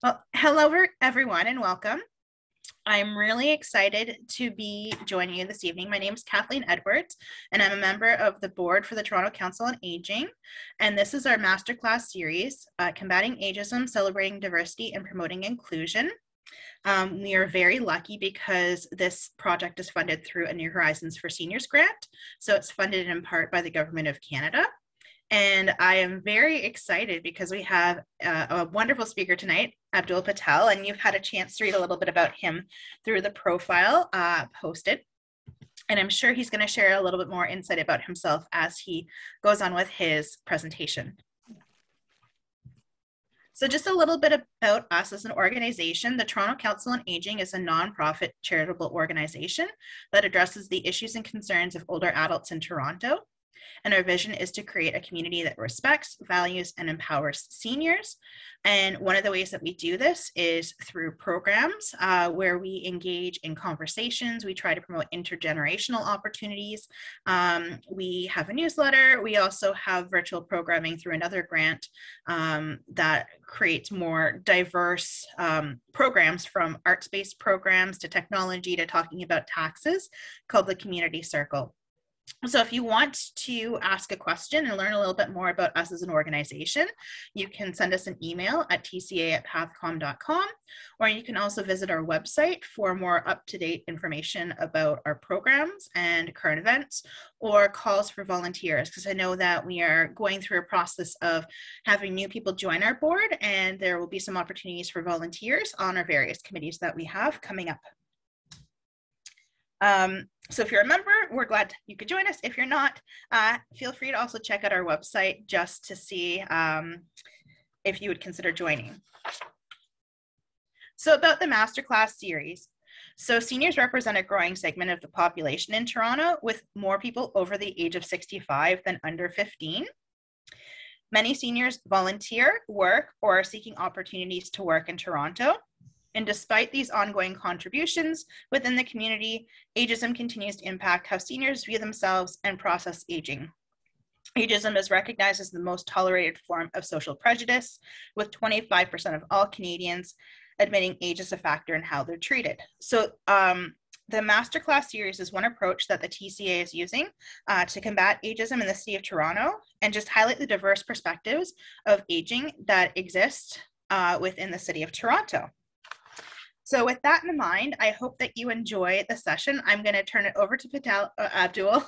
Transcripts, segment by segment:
Well, hello everyone and welcome. I'm really excited to be joining you this evening. My name is Kathleen Edwards, and I'm a member of the board for the Toronto Council on Aging. And this is our masterclass series, Combating Ageism, Celebrating Diversity and Promoting Inclusion. We are very lucky because this project is funded through a New Horizons for Seniors grant. So it's funded in part by the Government of Canada. And I am very excited because we have a wonderful speaker tonight, Abdul Patel, and you've had a chance to read a little bit about him through the profile posted. And I'm sure he's going to share a little bit more insight about himself as he goes on with his presentation. So just a little bit about us as an organization. The Toronto Council on Aging is a nonprofit charitable organization that addresses the issues and concerns of older adults in Toronto. And our vision is to create a community that respects, values, and empowers seniors. And one of the ways that we do this is through programs where we engage in conversations. We try to promote intergenerational opportunities. We have a newsletter. We also have virtual programming through another grant that creates more diverse programs, from arts-based programs to technology to talking about taxes, called the Community Circle. So if you want to ask a question and learn a little bit more about us as an organization, you can send us an email at tca@pathcom.com, or you can also visit our website for more up-to-date information about our programs and current events, or calls for volunteers, because I know that we are going through a process of having new people join our board, and there will be some opportunities for volunteers on our various committees that we have coming up. So if you're a member, we're glad you could join us. If you're not, feel free to also check out our website just to see if you would consider joining. So about the masterclass series. So seniors represent a growing segment of the population in Toronto, with more people over the age of 65 than under 15. Many seniors volunteer, work, or are seeking opportunities to work in Toronto. And despite these ongoing contributions within the community, ageism continues to impact how seniors view themselves and process aging. Ageism is recognized as the most tolerated form of social prejudice, with 25% of all Canadians admitting age is a factor in how they're treated. So the masterclass series is one approach that the TCA is using to combat ageism in the city of Toronto, and just highlight the diverse perspectives of aging that exist within the city of Toronto. So with that in mind, I hope that you enjoy the session. I'm going to turn it over to Patel, Abdul,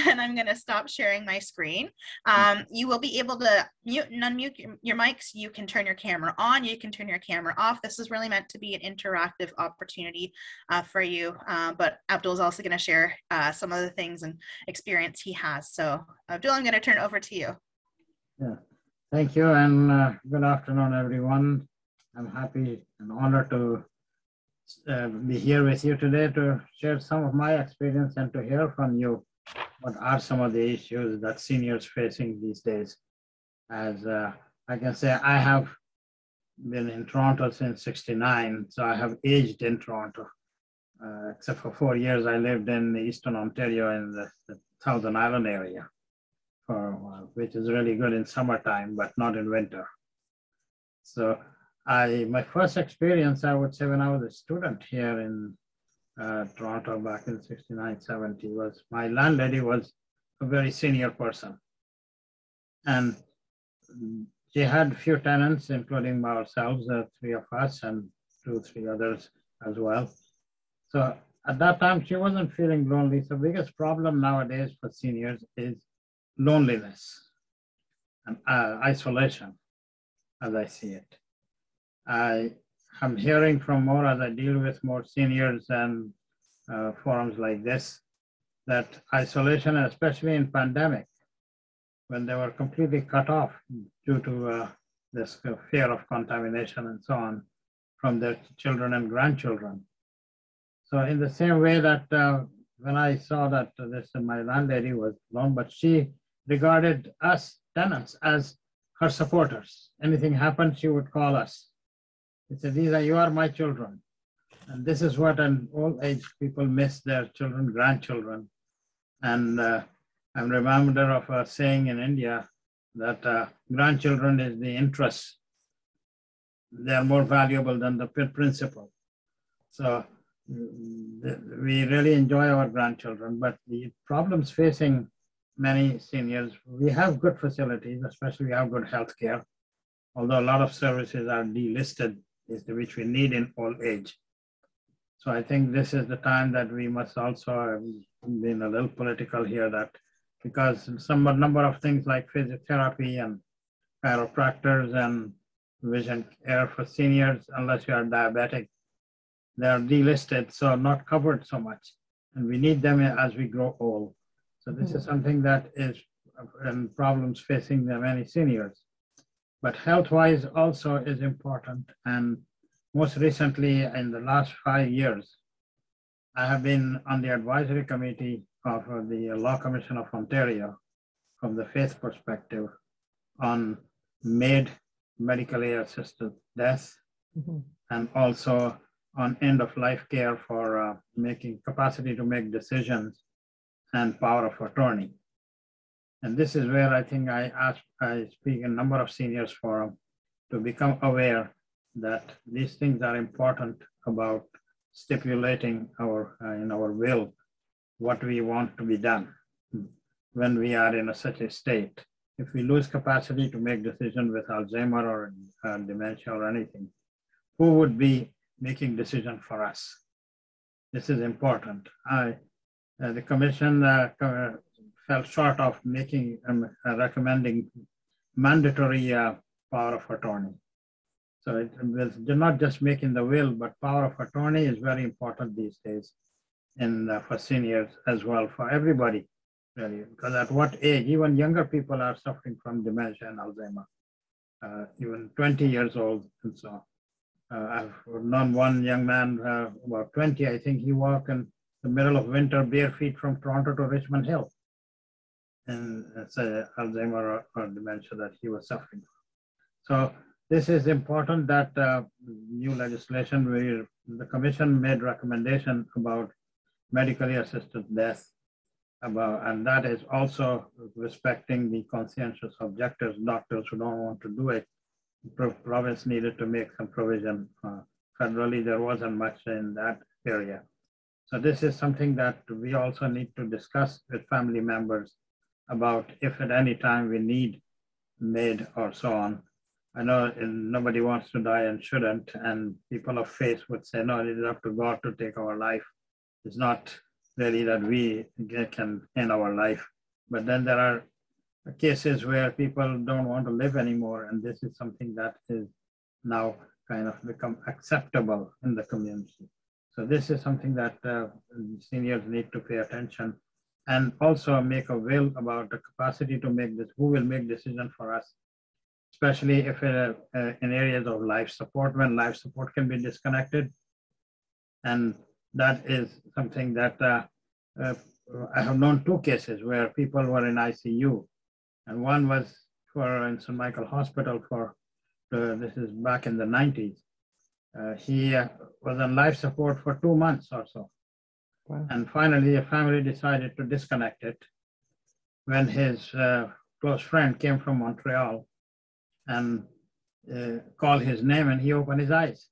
and I'm going to stop sharing my screen. You will be able to mute and unmute your mics. You can turn your camera on. You can turn your camera off. This is really meant to be an interactive opportunity for you. But Abdul is also going to share some of the things and experience he has. So Abdul, I'm going to turn it over to you. Yeah, thank you, and good afternoon, everyone. I'm happy and honored to be here with you today to share some of my experience and to hear from you what are some of the issues that seniors facing these days. As I can say, I have been in Toronto since '69, so I have aged in Toronto. Except for 4 years, I lived in Eastern Ontario in the Thousand Island area, for a while, which is really good in summertime, but not in winter. So my first experience, I would say, when I was a student here in Toronto back in '69, '70, was my landlady was a very senior person. And she had a few tenants, including ourselves, 3 of us, and 2, 3 others as well. So at that time, she wasn't feeling lonely. So the biggest problem nowadays for seniors is loneliness and isolation, as I see it. I am hearing from more, as I deal with more seniors and forums like this, that isolation, especially in pandemic, when they were completely cut off due to this fear of contamination and so on from their children and grandchildren. So in the same way that when I saw that my landlady was alone, but she regarded us tenants as her supporters. Anything happened, she would call us. She said, you are my children. And this is what an old age people miss their children, grandchildren. And I'm reminded of a saying in India that grandchildren is the interest they're more valuable than the principal. So we really enjoy our grandchildren, but the problems facing many seniors, we have good facilities, especially we have good health care, although a lot of services are delisted, which we need in old age. So I think this is the time that we must also be a little political here, that because some number of things like physiotherapy and chiropractors and vision care for seniors, unless you are diabetic, they are delisted, so not covered so much. And we need them as we grow old. So this is something that is problems facing the many seniors. But health-wise also is important. And most recently, in the last 5 years, I have been on the advisory committee of the Law Commission of Ontario from the faith perspective on medically assisted death, and also on end-of-life care for making capacity to make decisions and power of attorney. And this is where I think I speak in a number of seniors forum to become aware that these things are important about stipulating in our will what we want to be done when we are in such a state. If we lose capacity to make decisions with Alzheimer or dementia or anything, who would be making decision for us? This is important. The commission fell short of making recommending mandatory power of attorney. So it was not just making the will, but power of attorney is very important these days for seniors as well, for everybody, really. Because at what age, even younger people are suffering from dementia and Alzheimer, even 20 years old and so on. I've known one young man, about 20, I think he walked in the middle of winter bare feet from Toronto to Richmond Hill. And it's Alzheimer or dementia that he was suffering from. So this is important that new legislation where the commission made recommendation about medically assisted death, and that is also respecting the conscientious objectors, doctors who don't want to do it. The province needed to make some provision. Federally, there wasn't much in that area. So this is something that we also need to discuss with family members about if at any time we need MAID or so on. I know nobody wants to die and shouldn't, and people of faith would say, no, it is up to God to take our life. It's not really that we can end our life. But then there are cases where people don't want to live anymore, and this is something that is now kind of become acceptable in the community. So this is something that seniors need to pay attention, and also make a will about the capacity to make this, who will make decision for us, especially if in areas of life support, when life support can be disconnected. And that is something that I have known 2 cases where people were in ICU. And one was in St. Michael Hospital this is back in the 90s. He was on life support for 2 months or so. Wow. And finally, the family decided to disconnect it when his close friend came from Montreal and called his name, and he opened his eyes.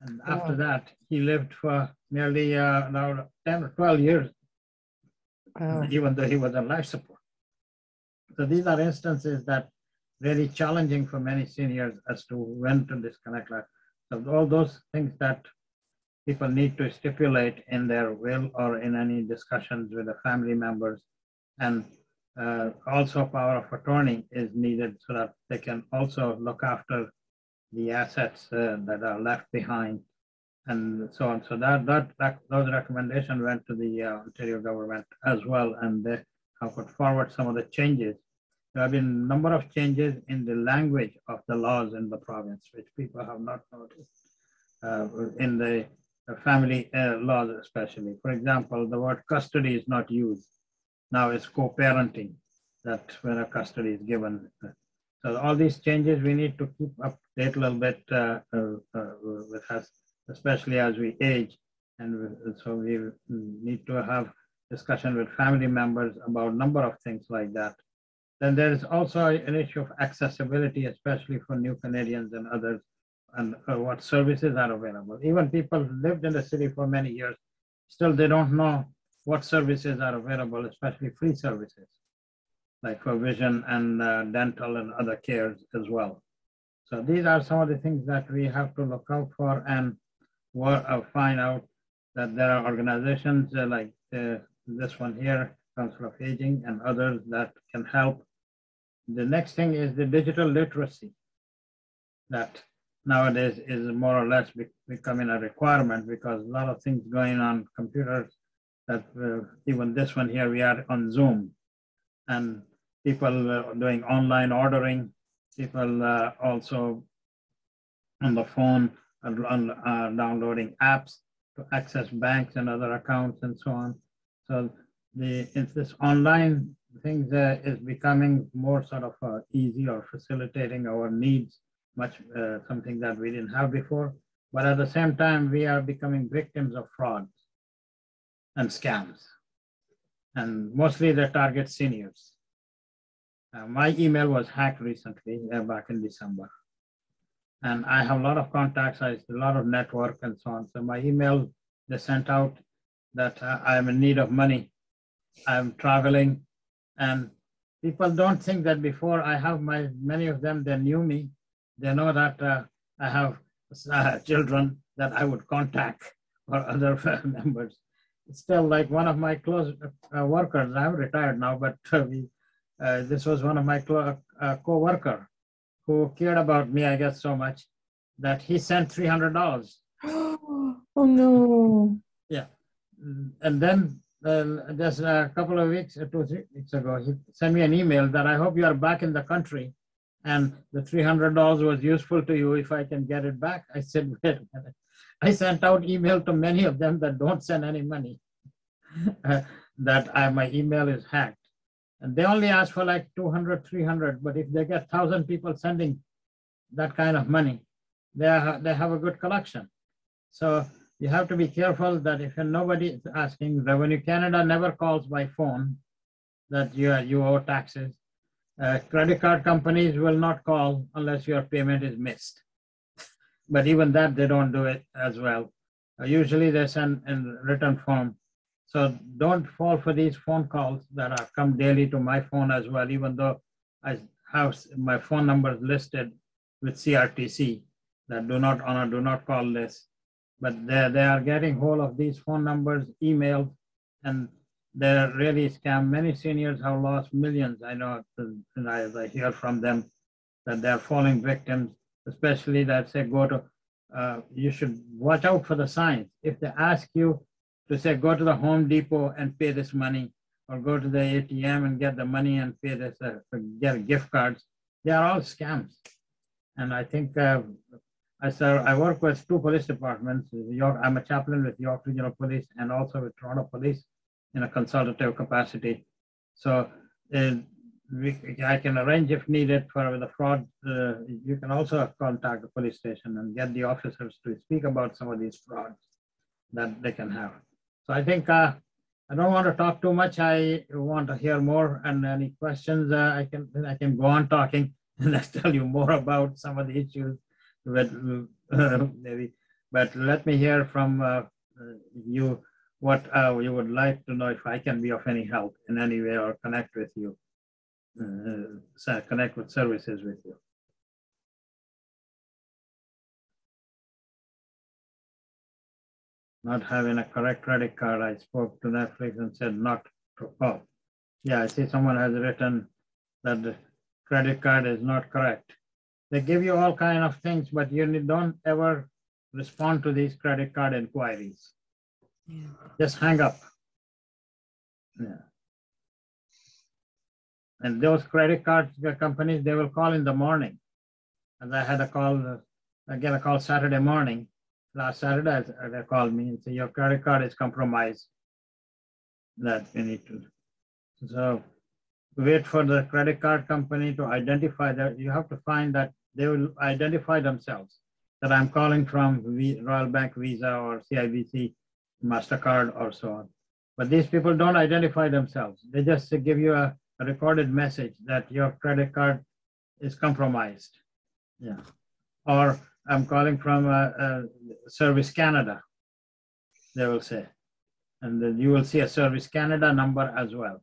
And after that, he lived for nearly now 10 or 12 years, even though he was on life support. So these are instances that really challenging for many seniors as to when to disconnect life. So all those things that people need to stipulate in their will or in any discussions with the family members. And also power of attorney is needed so that they can also look after the assets that are left behind and so on. So those recommendations went to the Ontario government as well, and they have put forward some of the changes. There have been a number of changes in the language of the laws in the province, which people have not noticed in the family laws especially. For example, the word custody is not used. Now it's co-parenting, that when a custody is given. So all these changes we need to keep up to date a little bit with us, especially as we age. And so we need to have discussion with family members about a number of things like that. Then there is also an issue of accessibility, especially for new Canadians and others what services are available. Even people who lived in the city for many years, still they don't know what services are available, especially free services, like for vision and dental and other cares as well. So these are some of the things that we have to look out for and find out that there are organizations like this one here, Council of Aging, and others that can help. The next thing is the digital literacy that nowadays is more or less becoming a requirement because a lot of things going on computers that even this one here, we are on Zoom and people doing online ordering, people also on the phone downloading apps to access banks and other accounts and so on. So this online things is becoming more sort of easy or facilitating our needs, much something that we didn't have before. But at the same time, we are becoming victims of frauds and scams. And mostly they target seniors. My email was hacked recently, back in December. And I have a lot of contacts, a lot of network and so on. So my email, they sent out that I'm in need of money. I'm traveling. And people don't think that before I have many of them, they knew me. They know that I have children that I would contact or other members. It's still like one of my close workers, I'm retired now, but this was one of my co-worker who cared about me, I guess, so much that he sent $300. Oh no. Yeah. And then just a couple of weeks, 2-3 weeks ago, he sent me an email that I hope you are back in the country and the $300 was useful to you if I can get it back. I said, wait a minute. I sent out email to many of them that don't send any money, that my email is hacked. And they only ask for like 200, 300, but if they get 1,000 people sending that kind of money, they have a good collection. So you have to be careful that if nobody is asking, Revenue Canada never calls by phone that you owe taxes. Credit card companies will not call unless your payment is missed. But even that, they don't do it as well. Usually they send in written form. So don't fall for these phone calls that come daily to my phone as well, even though I have my phone numbers listed with CRTC that do not call list. But they are getting hold of these phone numbers, emails, and they're really scam. Many seniors have lost millions. I know, and I hear from them that they're falling victims, especially that say you should watch out for the signs. If they ask you to say, go to the Home Depot and pay this money, or go to the ATM and get the money and pay this, get gift cards, they are all scams. And I think I work with 2 police departments. I'm a chaplain with York Regional Police and also with Toronto Police in a consultative capacity. So I can arrange if needed for the fraud. You can also contact the police station and get the officers to speak about some of these frauds that they can have. So I think I don't want to talk too much. I want to hear more, and any questions I can go on talking and I'll tell you more about some of the issues. Maybe, but let me hear from you what you would like to know if I can be of any help in any way or connect with you, connect with services with you. Not having a correct credit card. I spoke to Netflix and said not. Oh, yeah, I see someone has written that the credit card is not correct. They give you all kind of things, but you don't ever respond to these credit card inquiries. Yeah. Just hang up. Yeah. And those credit card companies, they will call in the morning. And I had a call, I get a call Saturday morning. Last Saturday, they called me and said, your credit card is compromised. That you need to. So wait for the credit card company to identify that. You have to find that they will identify themselves, that I'm calling from Royal Bank Visa or CIBC, MasterCard or so on. But these people don't identify themselves. They just give you a recorded message that your credit card is compromised. Yeah. Or I'm calling from Service Canada, they will say. And then you will see a Service Canada number as well.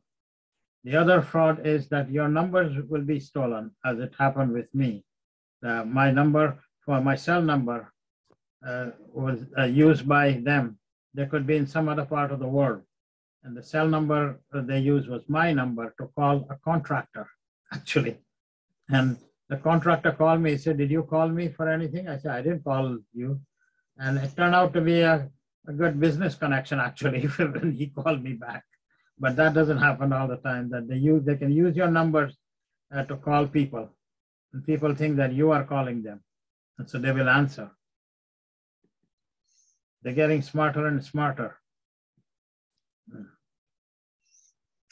The other fraud is that your numbers will be stolen, as it happened with me. My number, for my cell number, was used by them. They could be in some other part of the world. And the cell number they used was my number to call a contractor, actually. And the contractor called me, he said, "Did you call me for anything?" I said, "I didn't call you." And it turned out to be a good business connection, actually, when he called me back. But that doesn't happen all the time, that they can use your numbers to call people. And people think that you are calling them. And so they will answer. They're getting smarter and smarter.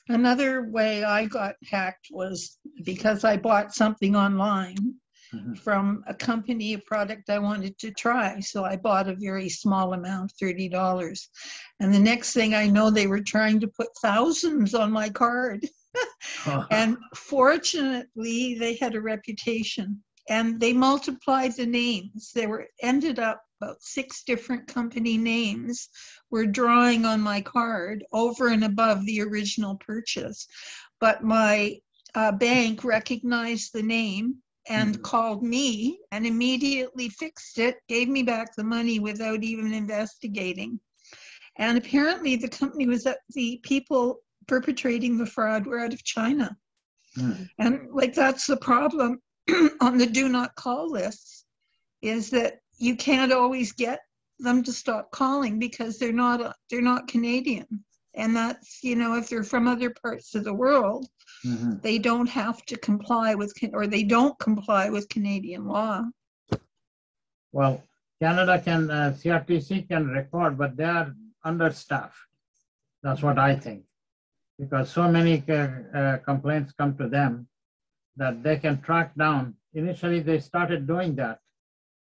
Another way I got hacked was because I bought something online from a company, a product I wanted to try. So I bought a very small amount, $30. And the next thing I know, they were trying to put thousands on my card. And fortunately, they had a reputation and they multiplied the names. Ended up about 6 different company names were drawing on my card over and above the original purchase. But my bank recognized the name and called me and immediately fixed it, gave me back the money without even investigating. And apparently the company was that the people perpetrating the fraud were out of China. And like, that's the problem on the do not call lists, is that you can't always get them to stop calling because they're not Canadian. And that's, if they're from other parts of the world, they don't have to comply with, or they don't comply with Canadian law. Well, Canada can, CRTC can record, but they are understaffed. That's what I think. Because so many complaints come to them that they can track down. Initially, they started doing that,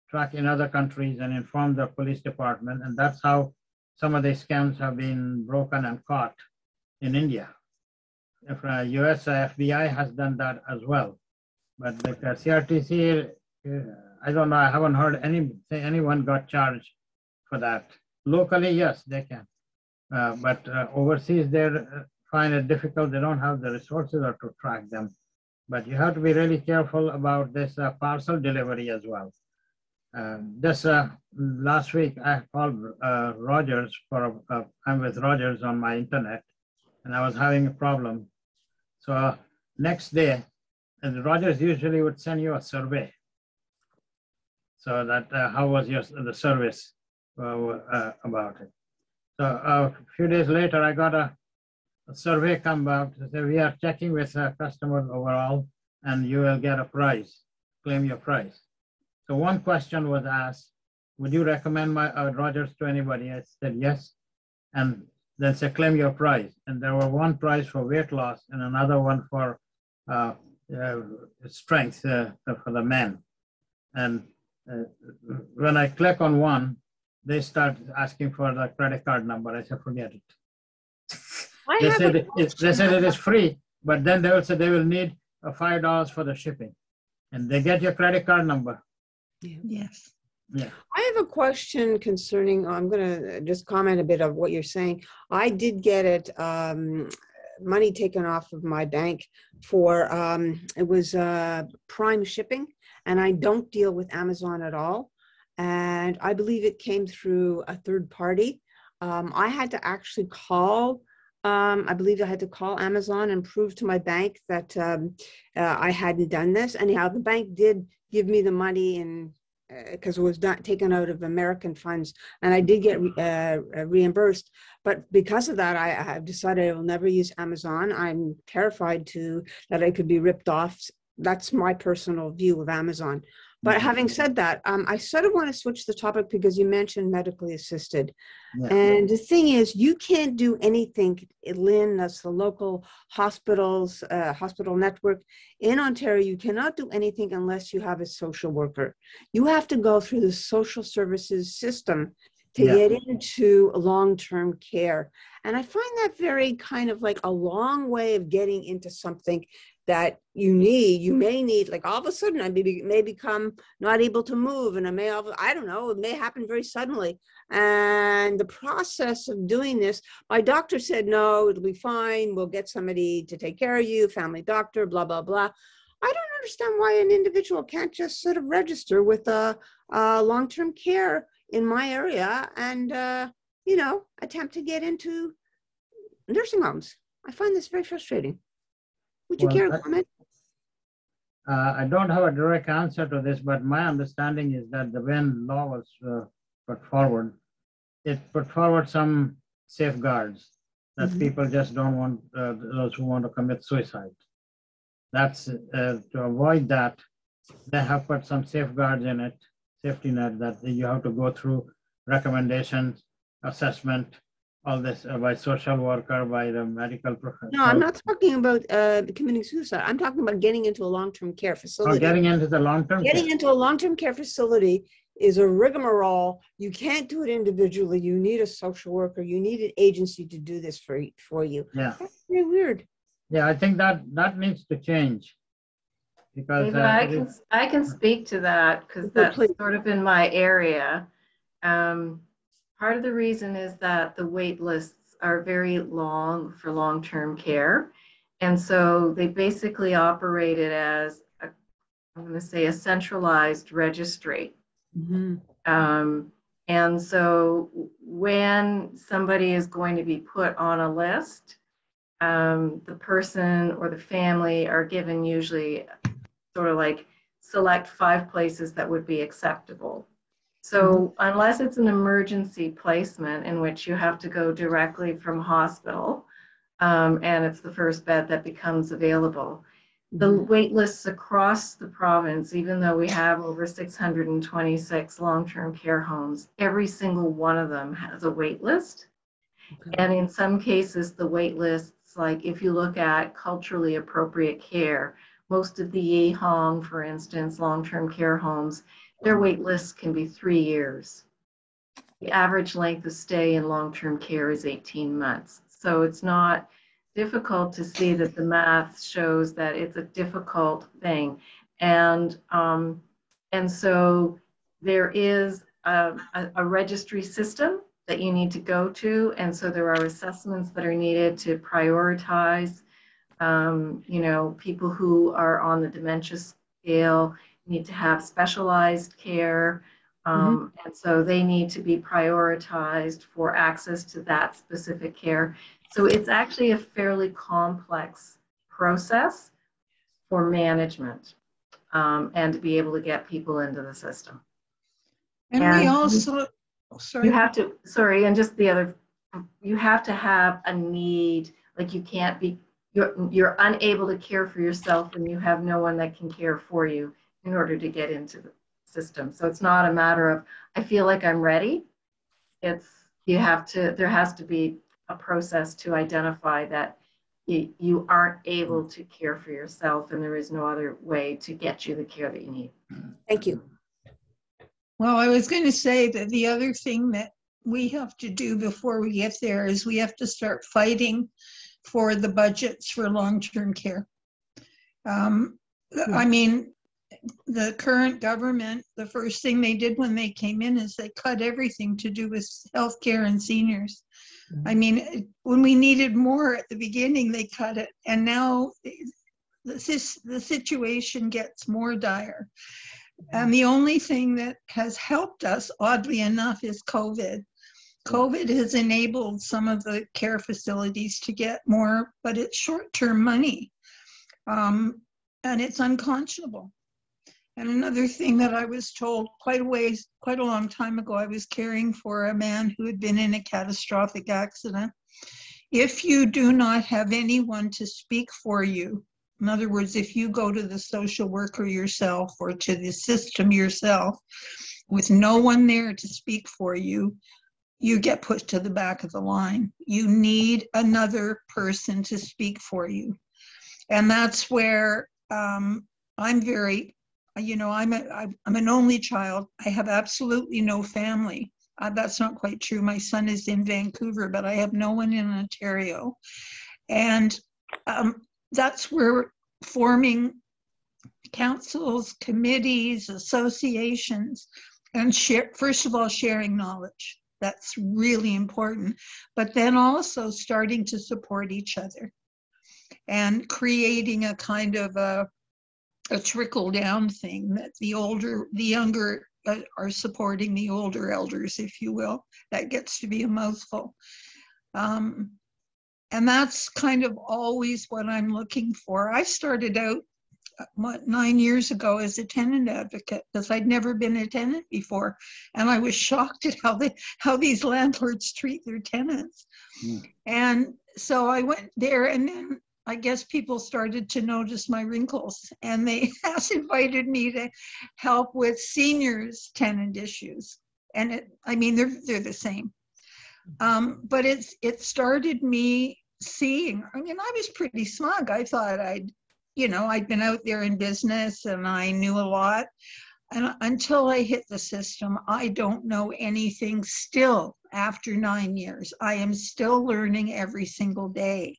track in other countries and inform the police department. And that's how some of these scams have been broken and caught in India. If US FBI has done that as well. But the CRTC, I don't know, I haven't heard anyone got charged for that. Locally, yes, they can. But overseas, they find it difficult. They don't have the resources or to track them. But you have to be really careful about this parcel delivery as well. Just last week, I called Rogers I'm with Rogers on my internet, and I was having a problem. So next day, Rogers usually would send you a survey. So that how was the service about it. So a few days later, I got a survey come out to say, we are checking with customers overall, and you will get a prize, claim your prize. So one question was asked, would you recommend my Rogers to anybody? I said yes. And then say, claim your prize. And there were one prize for weight loss and another one for strength for the men. And when I click on one, they start asking for the credit card number. I said, forget it. They said it is free, but then they will say they will need $5 for the shipping. And they get your credit card number. Yeah. Yes. Yeah. I have a question concerning, I'm going to just comment a bit of what you're saying. I did get it, money taken off of my bank for, it was Prime shipping, and I don't deal with Amazon at all. And I believe it came through a third party. I had to actually call, I believe I had to call Amazon and prove to my bank that I hadn't done this. Anyhow, the bank did give me the money, and because it was not taken out of American funds, and I did get reimbursed. But because of that, I have decided I will never use Amazon. I'm terrified that I could be ripped off. That's my personal view of Amazon. But having said that, I sort of want to switch the topic because you mentioned medically assisted. Yeah. And the thing is, you can't do anything, Lynn, that's the local hospitals, hospital network in Ontario. You cannot do anything unless you have a social worker. You have to go through the social services system to get into long-term care. And I find that very kind of like a long way of getting into something that you may need, like all of a sudden I may become not able to move, and I don't know, it may happen very suddenly. And the process of doing this, my doctor said, no, it'll be fine. We'll get somebody to take care of you, family doctor, blah, blah, blah. I don't understand why an individual can't just sort of register with long-term care in my area and, attempt to get into nursing homes. I find this very frustrating. Would you care to comment? I don't have a direct answer to this, but my understanding is that when law was put forward, it put forward some safeguards that people just don't want, those who want to commit suicide. That's to avoid that, they have put some safeguards in it, safety net, that you have to go through recommendations, assessment, all this by social worker, by the medical professional. No, I'm not talking about committing suicide. I'm talking about getting into a long-term care facility. Oh, getting into the long-term care. Getting into a long-term care facility is a rigmarole. You can't do it individually. You need a social worker. You need an agency to do this for you. Yeah. That's very weird. Yeah, I think that needs to change. Because David, I can speak to that because that's sort of in my area. Part of the reason is that the wait lists are very long for long-term care. And so they basically operate it as, I'm going to say, a centralized registry. And so when somebody is going to be put on a list, the person or the family are given usually sort of like select 5 places that would be acceptable. So unless it's an emergency placement in which you have to go directly from hospital, and it's the first bed that becomes available, the wait lists across the province, even though we have over 626 long-term care homes, every single one of them has a wait list. And in some cases, the wait lists, like if you look at culturally appropriate care, most of the Yehong, for instance, long-term care homes, their wait lists can be 3 years. The average length of stay in long-term care is 18 months. So it's not difficult to see that the math shows that it's a difficult thing. And so there is a registry system that you need to go to. And so there are assessments that are needed to prioritize, people who are on the dementia scale need to have specialized care. And so they need to be prioritized for access to that specific care. So it's actually a fairly complex process for management and to be able to get people into the system. And we also, you have to, and just the other, you have to have a need, like you can't be, you're unable to care for yourself and you have no one that can care for you in order to get into the system. So it's not a matter of, I feel like I'm ready. It's, there has to be a process to identify that you aren't able to care for yourself and there is no other way to get you the care that you need. Thank you. Well, I was going to say that the other thing that we have to do before we get there is we have to start fighting for the budgets for long-term care. I mean, the current government, the first thing they did when they came in is they cut everything to do with healthcare and seniors. I mean, when we needed more at the beginning, they cut it. And now the situation gets more dire. And the only thing that has helped us, oddly enough, is COVID. COVID has enabled some of the care facilities to get more, but it's short-term money. And it's unconscionable. And another thing that I was told quite a long time ago, I was caring for a man who had been in a catastrophic accident. If you do not have anyone to speak for you, in other words, if you go to the social worker yourself or to the system yourself with no one there to speak for you, you get pushed to the back of the line. You need another person to speak for you. And that's where I'm very, I'm an only child. I have absolutely no family. That's not quite true. My son is in Vancouver, but I have no one in Ontario. And that's where forming councils, committees, associations, and first of all, sharing knowledge. That's really important. But then also starting to support each other and creating a kind of a trickle down thing that the younger are supporting the older elders, if you will. That gets to be a mouthful. And that's kind of always what I'm looking for. I started out 9 years ago as a tenant advocate because I'd never been a tenant before, and I was shocked at how these landlords treat their tenants. And so I went there, and then I guess people started to notice my wrinkles, and they invited me to help with seniors tenant issues. And they're the same, but it started me seeing. I was pretty smug. I thought I'd been out there in business and I knew a lot. And until I hit the system, I don't know anything still after 9 years. I am still learning every single day.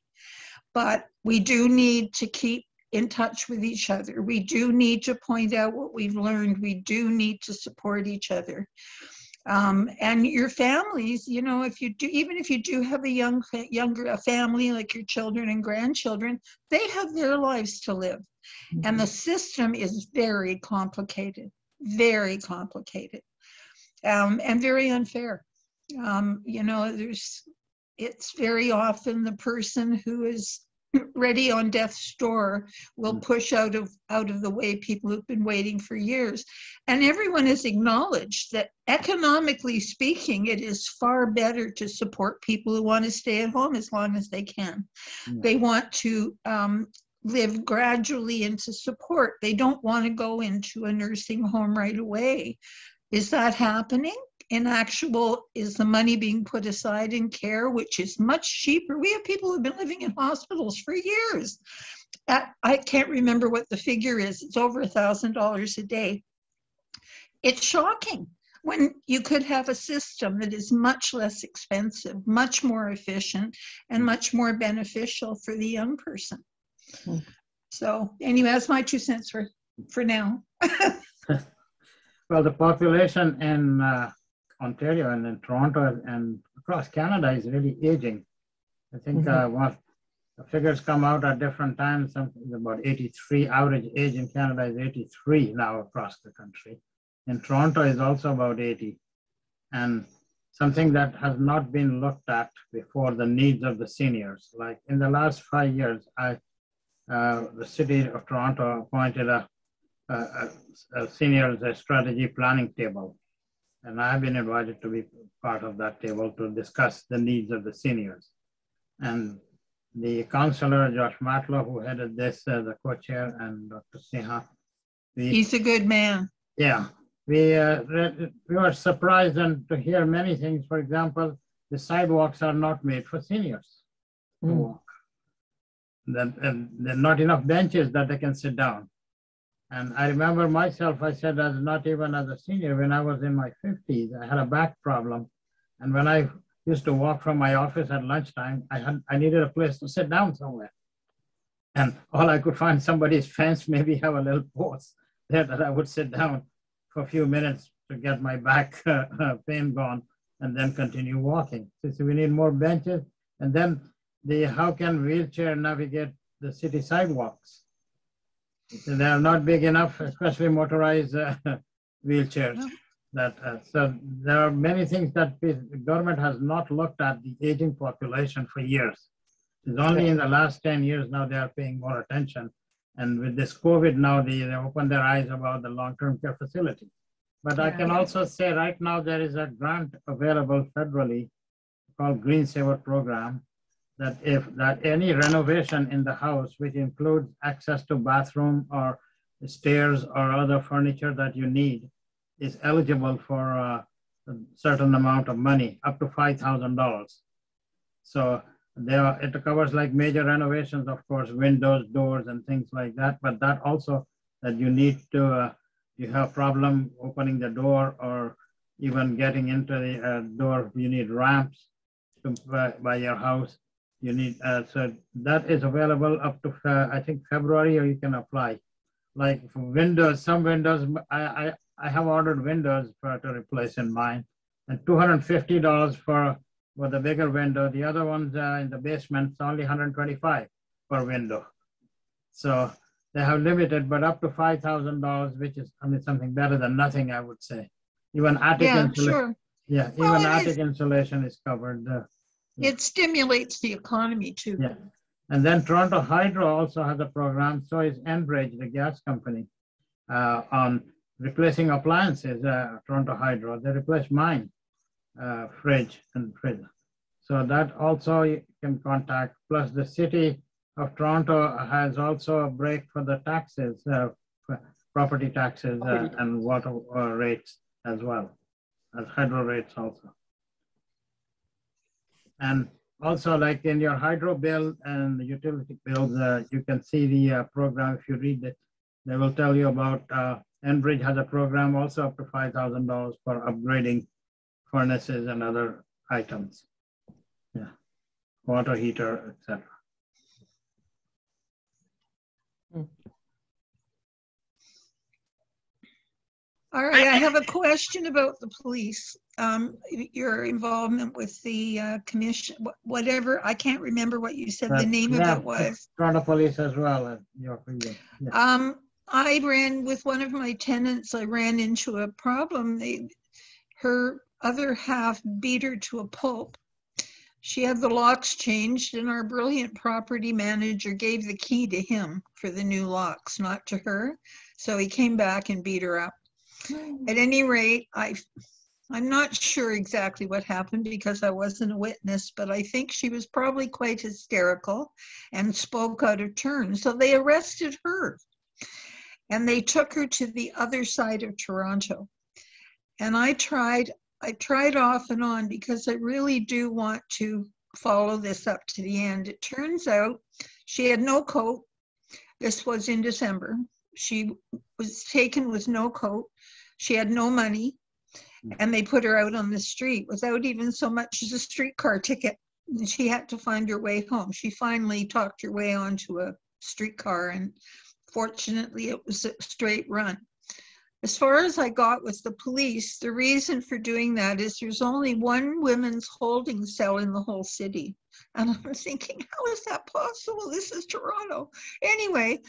But we do need to keep in touch with each other. We do need to point out what we've learned. We do need to support each other. And your families, if you do have a younger family, like your children and grandchildren, they have their lives to live. And the system is very complicated, and very unfair. It's very often the person who is ready on death's door will push out of the way people who've been waiting for years. And everyone has acknowledged that economically speaking, it is far better to support people who want to stay at home as long as they can. They want to live gradually into support. They don't want to go into a nursing home right away. Is that happening? Is the money being put aside in care, which is much cheaper? We have people who've been living in hospitals for years. I can't remember what the figure is. It's over $1,000 a day. It's shocking when you could have a system that is much less expensive, much more efficient, and much more beneficial for the young person. So anyway, that's my 2 cents for now. Well, the population in Ontario and in Toronto and across Canada is really aging. I think the figures come out at different times. Something about 83. Average age in Canada is 83 now across the country. In Toronto is also about 80. And something that has not been looked at before, the needs of the seniors. Like in the last 5 years, the city of Toronto appointed a seniors strategy planning table. And I've been invited to be part of that table to discuss the needs of the seniors. And the counselor, Josh Matlow, who headed this, the co-chair, and Dr. Sinha. He's a good man. Yeah, we were surprised to hear many things. For example, the sidewalks are not made for seniors to walk. There are not enough benches that they can sit down. And I remember myself, I said, not even as a senior, when I was in my 50s, I had a back problem. And when I used to walk from my office at lunchtime, I needed a place to sit down somewhere. And all I could find somebody's fence, maybe have a little post there that I would sit down for a few minutes to get my back pain gone and then continue walking. So we need more benches. And then how can wheelchair navigate the city sidewalks? They are not big enough, especially motorized wheelchairs. So there are many things that the government has not looked at the aging population for years. It's only in the last 10 years now they are paying more attention. And with this COVID now, they opened their eyes about the long-term care facility. But I can also say right now there is a grant available federally called Green Saver Program, that any renovation in the house, which includes access to bathroom or stairs or other furniture that you need, is eligible for a certain amount of money, up to $5,000. So it covers like major renovations, of course, windows, doors, and things like that. But that also that you need to, you have problem opening the door or even getting into the door, you need ramps by your house. You need, so that is available up to, I think, February, or you can apply. Like for windows, some windows, I have ordered windows to replace in mine, and $250 for the bigger window. The other ones in the basement, it's only $125 per window. So they have limited, but up to $5,000, which is, I mean, something better than nothing, I would say. Even attic insulation. Sure. Yeah, well, even attic insulation is covered. It stimulates the economy too. Yeah. And then Toronto Hydro also has a program, so is Enbridge, the gas company, on replacing appliances, Toronto Hydro. They replaced mine, fridge and fridge. So that also you can contact. Plus the city of Toronto has also a break for the taxes, property taxes and water rates as well, as hydro rates also. And also, like in your hydro bill and the utility bills, you can see the program. If you read it, they will tell you about Enbridge has a program also up to $5,000 for upgrading furnaces and other items. Yeah, water heater, etc. All right, I have a question about the police. Your involvement with the commission, whatever, I can't remember what you said the name of it was. Toronto Police as well. Yeah. I ran with one of my tenants, I ran into a problem. Her other half beat her to a pulp. She had the locks changed, and our brilliant property manager gave the key to him for the new locks, not to her. So he came back and beat her up. At any rate, I'm not sure exactly what happened because I wasn't a witness, but I think she was probably quite hysterical and spoke out of turn. So they arrested her and they took her to the other side of Toronto. And I tried off and on because I really do want to follow this up to the end. It turns out she had no coat. This was in December. She was taken with no coat. She had no money, and they put her out on the street without even so much as a streetcar ticket. And she had to find her way home. She finally talked her way onto a streetcar, and fortunately it was a straight run. As far as I got with the police, the reason for doing that is there's only one women's holding cell in the whole city. And I'm thinking, how is that possible? This is Toronto. Anyway,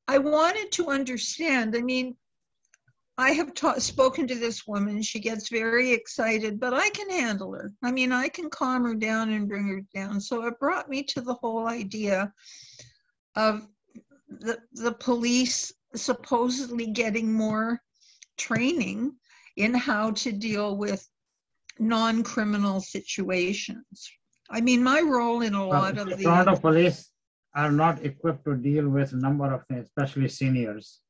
I wanted to understand. I mean, I have spoken to this woman. She gets very excited, but I can handle her. I mean, I can calm her down and bring her down. So it brought me to the whole idea of the police supposedly getting more training in how to deal with non-criminal situations. I mean, my role in a lot of the Toronto police are not equipped to deal with a number of things, especially seniors.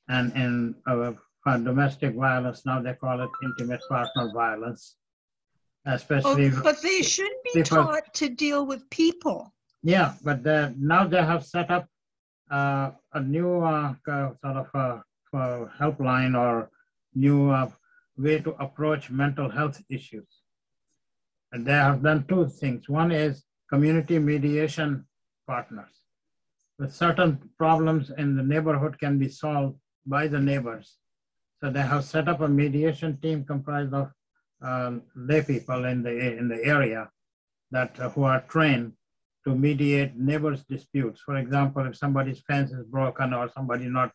And in domestic violence, now they call it intimate partner violence, especially. But they should be taught to deal with people. Yeah, but now they have set up a new sort of helpline or new way to approach mental health issues. And they have done two things. One is community mediation partners. With certain problems in the neighborhood can be solved by the neighbors. So they have set up a mediation team comprised of lay people in the area that who are trained to mediate neighbors' disputes. For example, if somebody's fence is broken or somebody not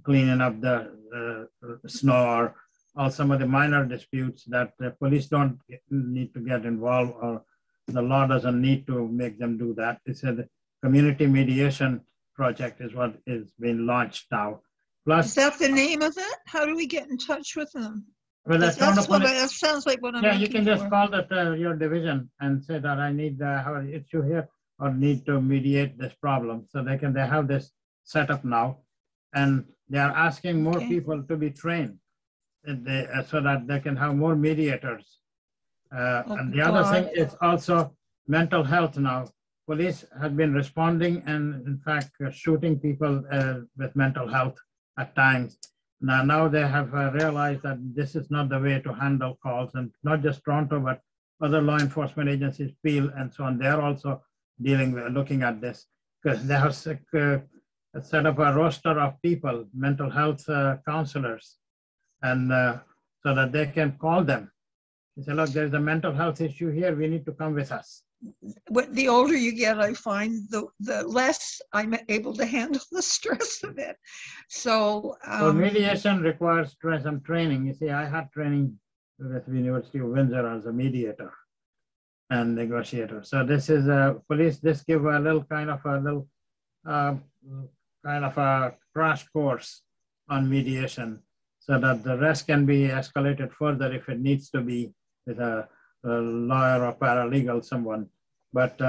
cleaning up the snow or some of the minor disputes that the police don't need to get involved or the law doesn't need to make them do that. It's a community mediation project is what is being launched now. Plus, is that the name of it? How do we get in touch with them? Well, that sounds like what I'm you can just call your division and say that I need have an issue here or need to mediate this problem. So they have this set up now, and they are asking more people to be trained so that they can have more mediators. And the other thing is also mental health now. Police have been responding and in fact shooting people with mental health at times. Now they have realized that this is not the way to handle calls, and not just Toronto, but other law enforcement agencies, Peel and so on. They're also looking at this, because they have set up a roster of people, mental health counselors, and so that they can call them. They say, look, there's a mental health issue here. We need to come with us. The older you get, I find the less I'm able to handle the stress of it. So Well, mediation requires some training. You see, I had training with the University of Windsor as a mediator and negotiator. So this is police. This give a little kind of a crash course on mediation, so that the rest can be escalated further if it needs to be with a lawyer or paralegal, someone. But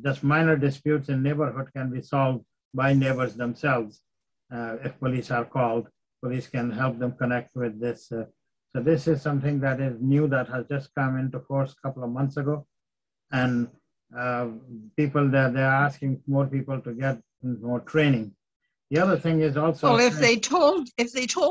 just minor disputes in neighborhood can be solved by neighbors themselves. If police are called, police can help them connect with this. So this is something that is new, that has just come into force a couple of months ago. And people, they're asking more people to get more training. The other thing is also, well, if they told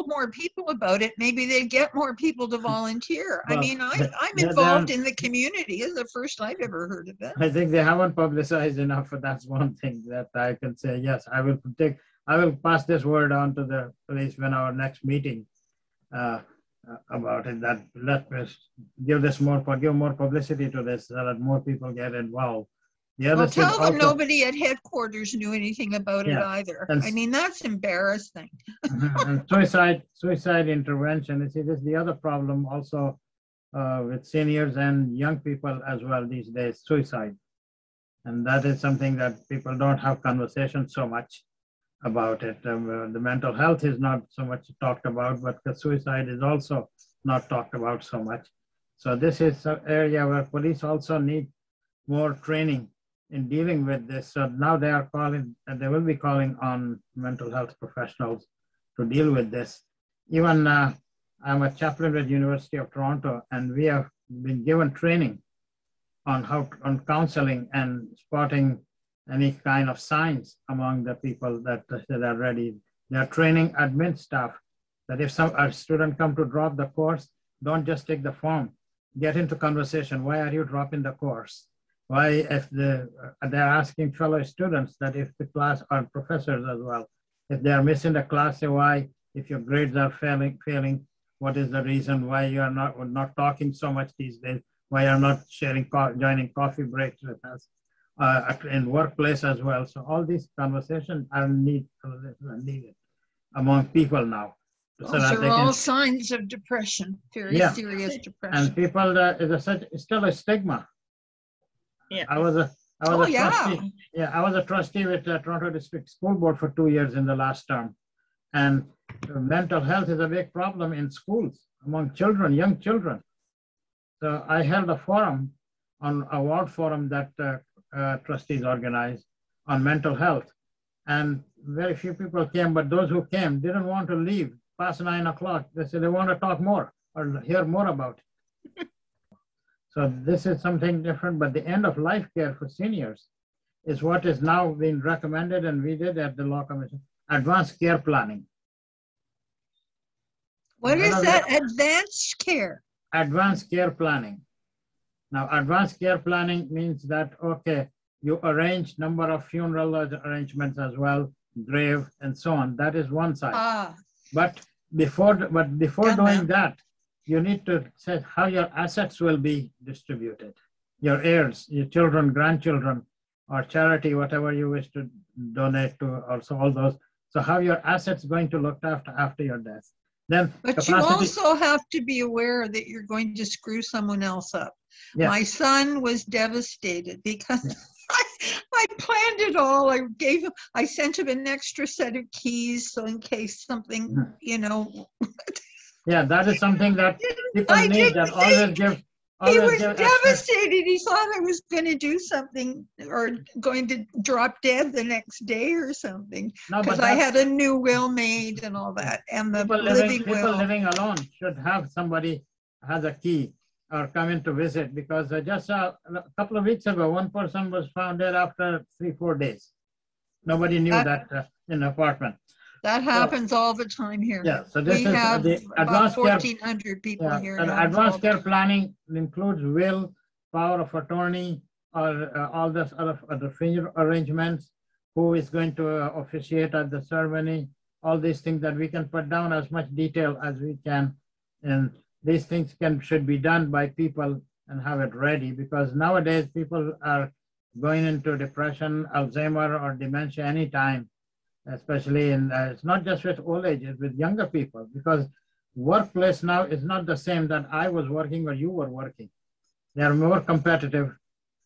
more people about it, maybe they'd get more people to volunteer. Well, I mean, I'm involved in the community. It's the first I've ever heard of it. I think they haven't publicized enough. That's one thing that I can say. Yes, I will pass this word on to the police when our next meeting about it. That let us give more publicity to this, so that more people get involved. The other tell them nobody at headquarters knew anything about it either. And, I mean, that's embarrassing. And suicide intervention. You see, this is the other problem also with seniors and young people as well these days, suicide. And that is something that people don't have conversations so much about it. The mental health is not so much talked about, but the suicide is also not talked about so much. So this is an area where police also need more training in dealing with this. So now they are calling, and they will be calling on mental health professionals to deal with this. Even I'm a chaplain with University of Toronto, and we have been given training on counseling and spotting any kind of signs among the people that are ready. They're training admin staff that if a student come to drop the course, don't just take the form, get into conversation. Why are you dropping the course? Why, if they're asking fellow students that if the class, or professors as well, if they are missing the class, say why, if your grades are failing, what is the reason why you are not talking so much these days? Why you are not joining coffee breaks with us in workplace as well? So all these conversations are needed among people now. Those are all signs of depression, very serious depression. And people, it's still a stigma. Yeah. I was a trustee. Yeah, I was a trustee with the Toronto District School Board for 2 years in the last term. And mental health is a big problem in schools among children, young children. So I held a forum, on a ward forum that trustees organized on mental health. And very few people came, but those who came didn't want to leave past 9 o'clock. They said they want to talk more or hear more about it. So this is something different, but the end of life care for seniors is what is now being recommended, and we did at the Law Commission, advanced care planning. What is that, advanced care? Advanced care planning. Now, advanced care planning means that, okay, you arrange number of funeral arrangements as well, grave and so on. That is one side. But before doing that, you need to say how your assets will be distributed. Your heirs, your children, grandchildren, or charity, whatever you wish to donate to, also all those. So how your assets going to look after your death. Then but you also have to be aware that you're going to screw someone else up. Yes. My son was devastated because I planned it all. I sent him an extra set of keys, so in case something, Yeah, that is something that people need. That always give. He was devastated. He thought I was going to do something or going to drop dead the next day or something, because I had a new will made and all that. And the people living alone should have somebody has a key or come in to visit, because just a couple of weeks ago, one person was found dead after 3-4 days. Nobody knew that in the apartment. That happens all the time here. Yeah, so this we is have the advanced 1,400 people here. And advanced care planning includes will, power of attorney, or all this other fringe arrangements, who is going to officiate at the ceremony, all these things that we can put down as much detail as we can. And these things should be done by people and have it ready, because nowadays people are going into depression, Alzheimer, or dementia anytime, especially it's not just with old age, it's with younger people, because workplace now is not the same that I was working or you were working. They are more competitive,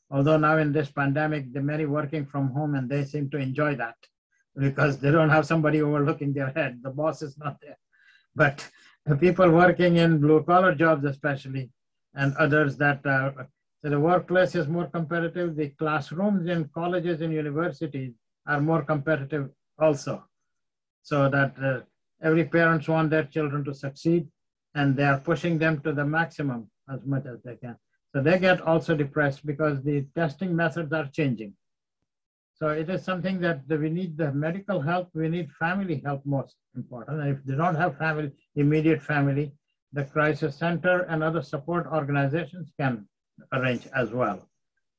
although now in this pandemic, they're many working from home and they seem to enjoy that because they don't have somebody overlooking their head. The boss is not there. But the people working in blue collar jobs especially, and others that, so the workplace is more competitive. The classrooms in colleges and universities are more competitive also. So that every parents want their children to succeed, and they are pushing them to the maximum as much as they can. So they get also depressed because the testing methods are changing. So it is something that we need the medical help, we need family help most important. And if they don't have family, immediate family, the crisis center and other support organizations can arrange as well.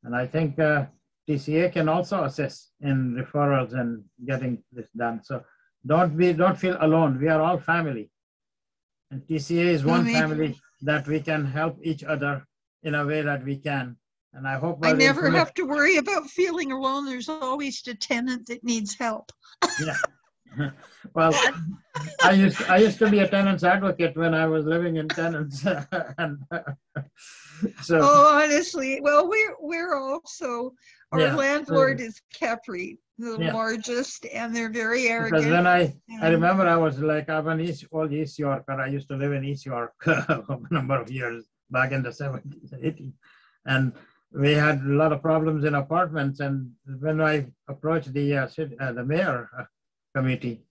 And I think TCA can also assist in referrals and getting this done. So don't feel alone. We are all family. And TCA is one family that we can help each other in a way that we can. And I hope I never have to worry about feeling alone. There's always a tenant that needs help. Yeah. Well, I used to be a tenant's advocate when I was living in tenants. And, so. Oh, honestly, well, we're also, our landlord is Capri, the largest, and they're very arrogant. Because when I remember I was like, I'm an old East Yorker. I used to live in East York a number of years back in the 70s and 80s. And we had a lot of problems in apartments. And when I approached the mayor committee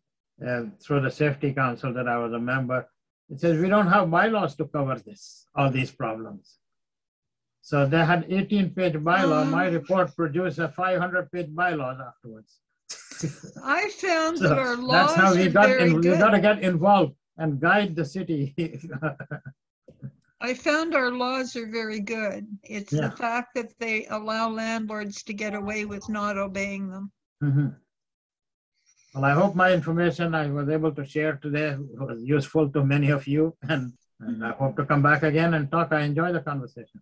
through the safety council that I was a member, it says, we don't have bylaws to cover all these problems. So they had 18-page bylaw. My report produced a 500-page bylaws afterwards. I found that our laws that's how we got very good. We got to get involved and guide the city. I found our laws are very good. It's the fact that they allow landlords to get away with not obeying them. Mm-hmm. Well, I hope my information I was able to share today was useful to many of you, and I hope to come back again and talk. I enjoy the conversation.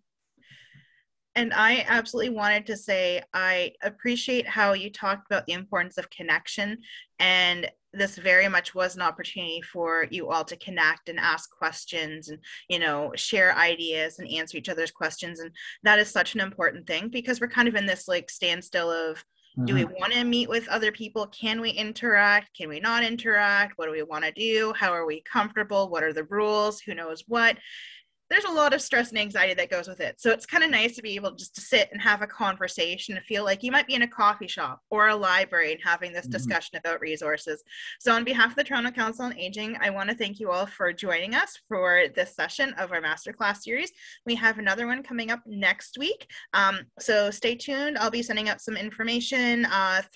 And I absolutely wanted to say, I appreciate how you talked about the importance of connection, and this very much was an opportunity for you all to connect and ask questions and, share ideas and answer each other's questions. And that is such an important thing, because we're kind of in this like standstill of, do we want to meet with other people? Can we interact? Can we not interact? What do we want to do? How are we comfortable? What are the rules? Who knows what? There's a lot of stress and anxiety that goes with it. So it's kind of nice to be able just to sit and have a conversation and feel like you might be in a coffee shop or a library and having this discussion about resources. So on behalf of the Toronto Council on Aging, I want to thank you all for joining us for this session of our masterclass series. We have another one coming up next week. So stay tuned. I'll be sending out some information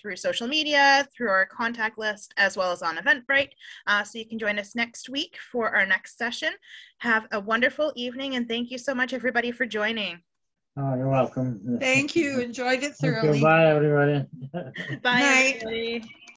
through social media, through our contact list, as well as on Eventbrite. So you can join us next week for our next session. Have a wonderful evening, and thank you so much, everybody, for joining. Oh, you're welcome. Thank you. Enjoyed it thoroughly. Bye, everybody. Bye, everybody.